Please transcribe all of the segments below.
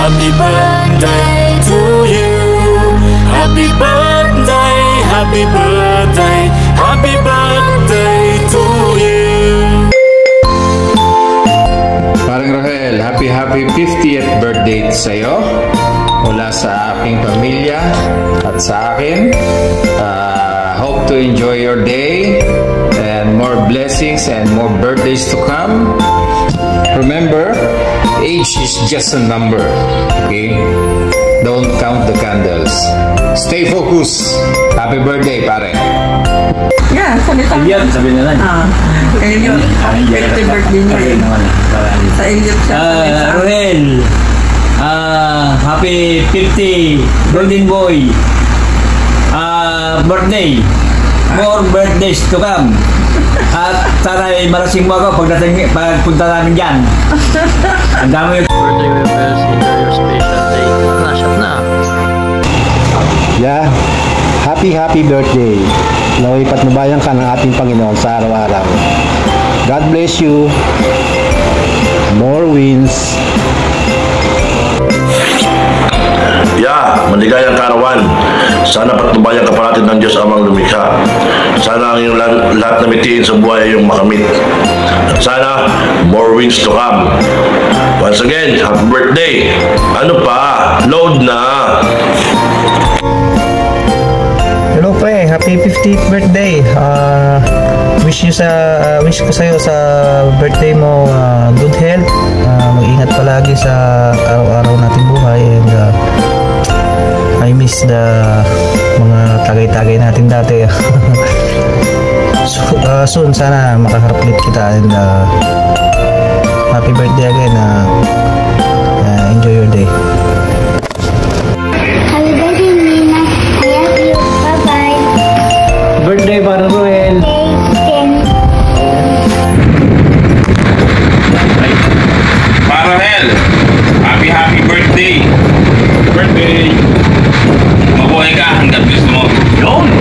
happy birthday to you. Happy birthday, happy birthday, happy birthday to you. Parang Rohel, happy 50th birthday sa'yo mula sa aking pamilya at sa akin. Hope to enjoy your day and more blessings and more birthdays to come. Remember, age is just a number, okay? Don't count the candles. Stay focused. Happy birthday, pare. Yeah, salita. Elliot, sabi nila. Elliot, happy birthday niya. Sa Elliot siya. Rohel, happy 50 golden boy birthday. More birthdays to come. At sana malasing mo ako pagpunta namin dyan. Ang dami yung birthday wishes. Enjoy your special day. Shot na. Yeah, happy birthday. Naway patnubayan ka ng ating Panginoon sa araw-araw. God bless you. More wins. Yeah, maligayang kaarawan. Sana patnubayan ka pa natin ng Diyos Amang lumikha. Sana ang iyong lahat na mitiin sa buhay ay iyong makamit. At sana, more wins to come. Once again, happy birthday. Ano pa? Load na. Hello pre, happy 50th birthday. Wish ko sa'yo sa birthday mo good health. Mag-ingat palagi sa araw-araw nating buhay, and I miss the mga tagay-tagay natin dati. Soon sana makaharap ulit kita, and happy birthday again. Enjoy your day. Happy birthday, Nina. I love you. Bye-bye. birthday para Rohel. Rohel, happy birthday. Mabuhay ka hanggang gusto mo. Yun.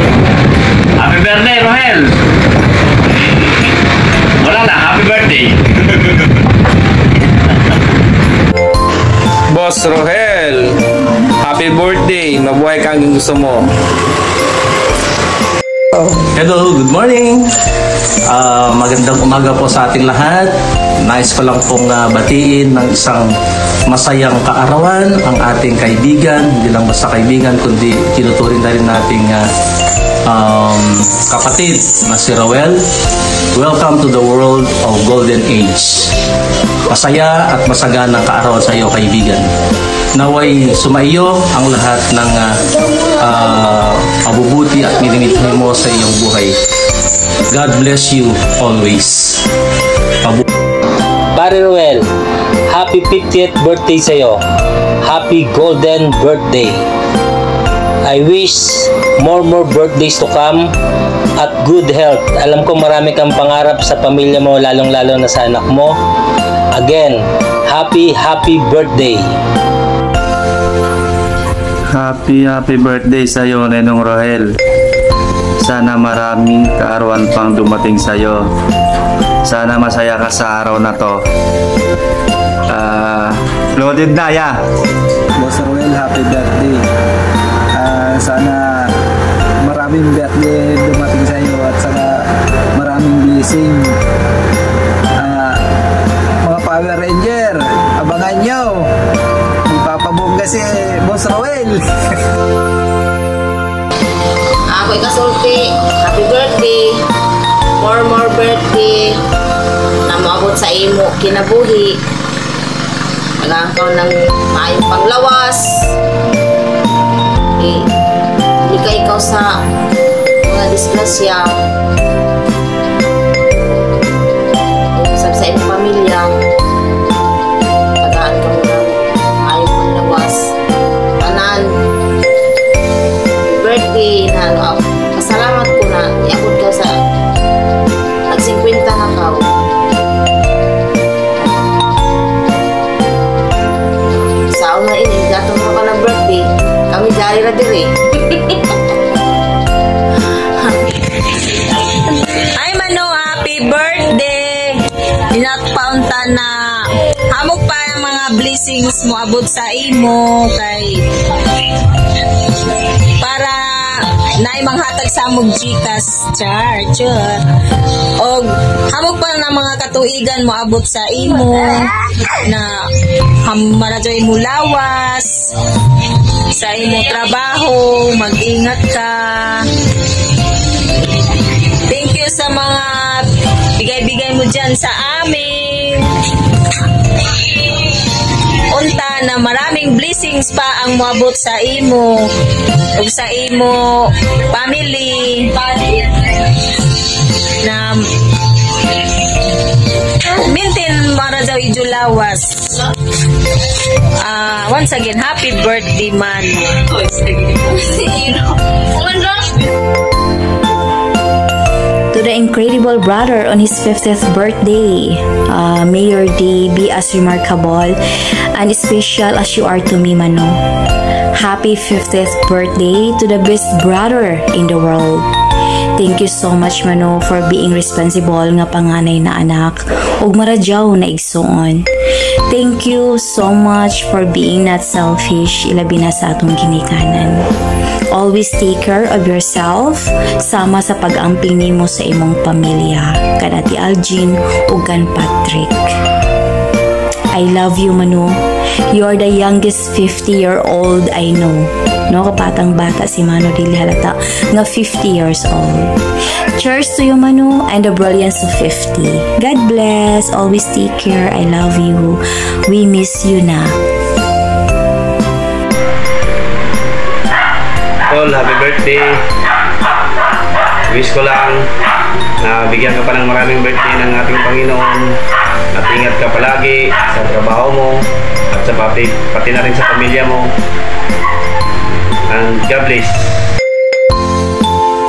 Happy birthday, Rohel. Wala na, happy birthday. Boss Rohel, happy birthday. Mabuhay ka hanggang gusto mo. Hello, good morning. Magandang umaga po sa ating lahat. Nice ko lang pong batiin ng isang masayang kaarawan ang ating kaibigan, hindi lang basta kaibigan kundi tinuturing na rin nating kapatid na si Roel. Welcome to the world of golden age. Masaya at masaganang kaarawan sa iyo, kaibigan. Naway sumaiyo ang lahat ng mabubuti at minimit mo sa iyong buhay. God bless you always. Pare Roel, happy 50th birthday sa'yo. Happy golden birthday. I wish more birthdays to come at good health. Alam ko marami kang pangarap sa pamilya mo, lalong-lalo na sa anak mo. Again, happy birthday. Happy birthday sa'yo, Nenong Rohel. Sana maraming kaarawan pang dumating sa'yo. Sana masaya ka sa araw na to. Loaded na, ya. Boss Roel, happy birthday. Sana maraming birthday dumating sa iyo at saka maraming blessing. Mga Power Ranger, abangan nyo. Magpapabongga si Boss Roel. Ako ikasulti, happy birthday. More birthday na maabot sa imo kinabuhi. Nagangkaw ng maayong panglawas. Hindi ka ikaw sa mga disgrasya. Sa iyong pamilya. Tagaan ka mo ng maayong panglawas. Tanan. Birthday na pasalamat ko na iabot ka sa 50 na ka. Sa una ini, gatong mo ka ng birthday. Kami jari na dire. Ay Mano, happy birthday! Inatpaunta na hamog pa ang mga blessings mo abot sa imo kay para naay manghatag sa among Gcash charge og hamog pa ng mga katuigan mo abot sa imo na maradyoy mo lawas sa imo trabaho, mag-ingat ka. Thank you sa mga bigay-bigay mo dyan sa amin. Unta na maraming blessings pa ang moabot sa imo ug sa imo family na maintain para daw idulawas. Once again, happy birthday, man. To the incredible brother on his 50th birthday, may your day be as remarkable and special as you are to me, Mano. Happy 50th birthday to the best brother in the world. Thank you so much, Mano, for being responsible nga panganay na anak ug maradyaw na igsuon. Thank you so much for being not selfish, ilabi na sa atong ginikanan. Always take care of yourself, sama sa pag-amping nimo sa imong pamilya, kan Ate Algin ug kan Patrick. I love you, Manu. You are the youngest 50-year-old I know. No, kapatang bata si Manu, dili halata nga 50 years old. Cheers to you, Manu, and the brilliance of 50. God bless. Always take care. I love you. We miss you na. Tol, happy birthday. Wish ko lang na bigyan ka pa ng maraming birthday ng ating Panginoon at ingat ka palagi sa trabaho mo at sa pati na rin sa pamilya mo. And God bless.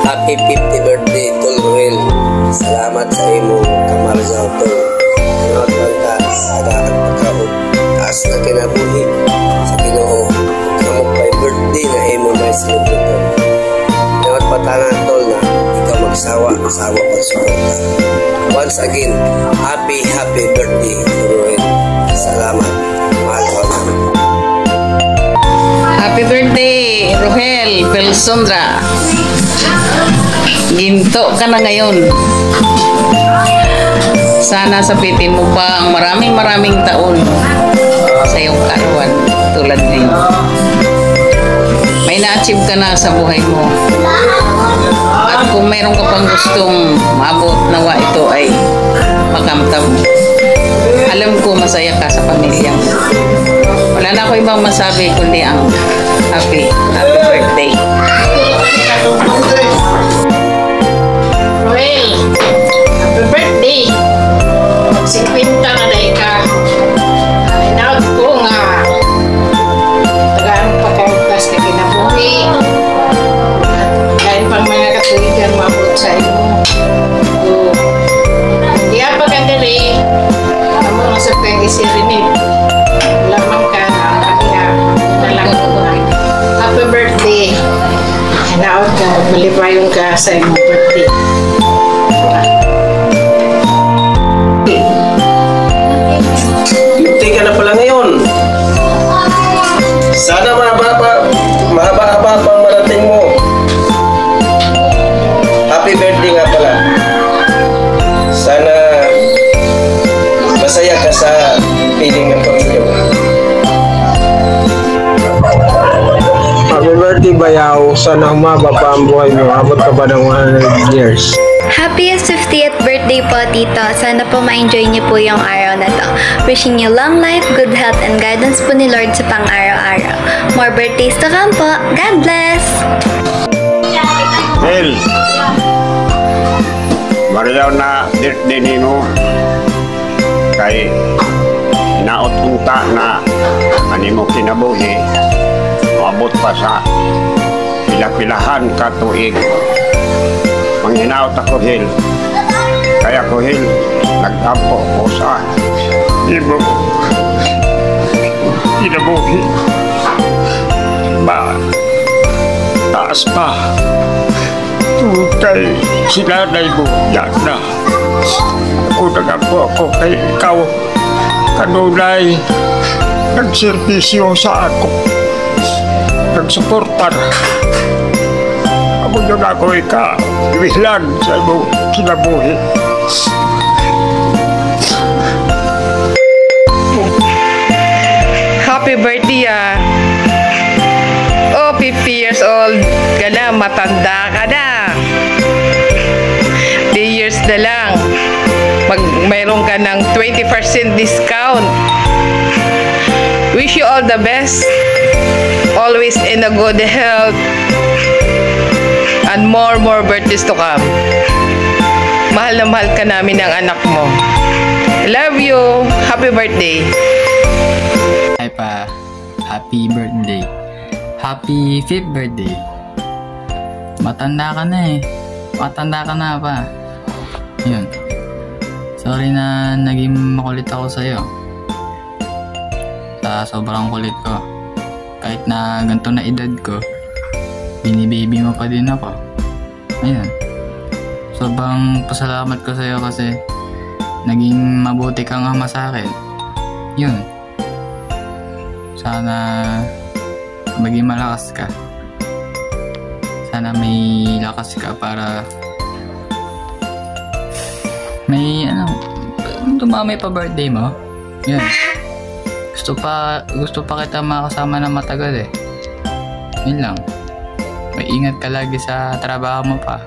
Happy 50th birthday, Tol Roel. Salamat sa imo kamarzaw, Tol. Salamat ka sa daan pagkaon. Taas na kinabuhi sa Ginoo. Kamot pa'y birthday na imo may celebrate. Salamat patanan, Tol, na ikaw magsawa pagsuporta. Once again, happy birthday, Tol Roel. Salamat. Mahal ko naman. Happy birthday, Rohel Belsondra. Ginto ka na ngayon. Sana sapitin mo pa ang maraming taon sa iyong karawan tulad din. May na-achieve ka na sa buhay mo. At kung mayroon ka pang gustong maabot, nawa ito ay makamtam. Alam ko masaya ka sa pamilya mo. Wala na ako ibang masabi kundi ang happy birthday. Roel, happy birthday. Magsikwinta na dahi ka. Inaot ko nga tagaan pagkakas na kinabuhi. Dahil pang mga katuligan maabot sa imo. Hindi pa ka dali. Kamu masap kang isirinig. Lamang ka na kaya nalang ko na. Happy birthday. Inaot ka. Malipayon ka sa imong birthday. Ka na pala ngayon. Sana mahaba-haba pang marating mo. Happy birthday nga pala. Sana masaya ka sa piling ng pamilya mo. Happy birthday, Bayaw. Sana humaba pa ang buhay mo. Abot ka ba ng 100 years? Happy 50th birthday po, Tito. Sana po ma-enjoy niyo po yung araw na to. Wishing you long life, good health, and guidance po ni Lord sa pang-araw-araw. More birthdays to come po. God bless! Well, mariyaw na birthday nino kay naot unta na animo kinabuhi maabot pa sa pila-pilahan ka tuig. Manghinaot ako, Hil. Kaya ko, Hil, nag-ampo ko sa imo kinabuhi. Ba, taas pa. Kay sinanay mo, yan na. Ako nag-ampo ako kay ikaw. kanunay nagservisyo sa ako. Nagsuportar. Ako yung ako ika-iwislan sa iyong kinabuhi. Happy birthday Oh, 50 years old ka na, matanda ka na. 3 years na lang. Mayroon ka ng 20% discount. Wish you all the best. Always in a good health. And more birthdays to come. Mahal na mahal ka namin ng anak mo. Love you. Happy birthday. Hi pa. Happy birthday. Happy 5th birthday. Matanda ka na eh. Matanda ka na pa. Yun. Sorry na naging makulit ako sa'yo. Sa sobrang kulit ko. Kahit na ganito na edad ko, binibaby mo pa din ako. Ayun. Sobrang pasalamat ko sa'yo kasi naging mabuti kang ama sa'kin. Yun. Sana maging malakas ka. Sana may lakas ka para may dumami pa birthday mo. Yun. Gusto pa kita makasama na matagal eh. Yun lang. May ingat ka lagi sa trabaho mo pa.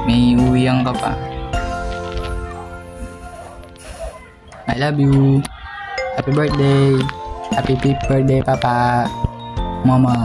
May uwiang ka pa. I love you. Happy birthday. Happy 5th birthday, Papa. Mama.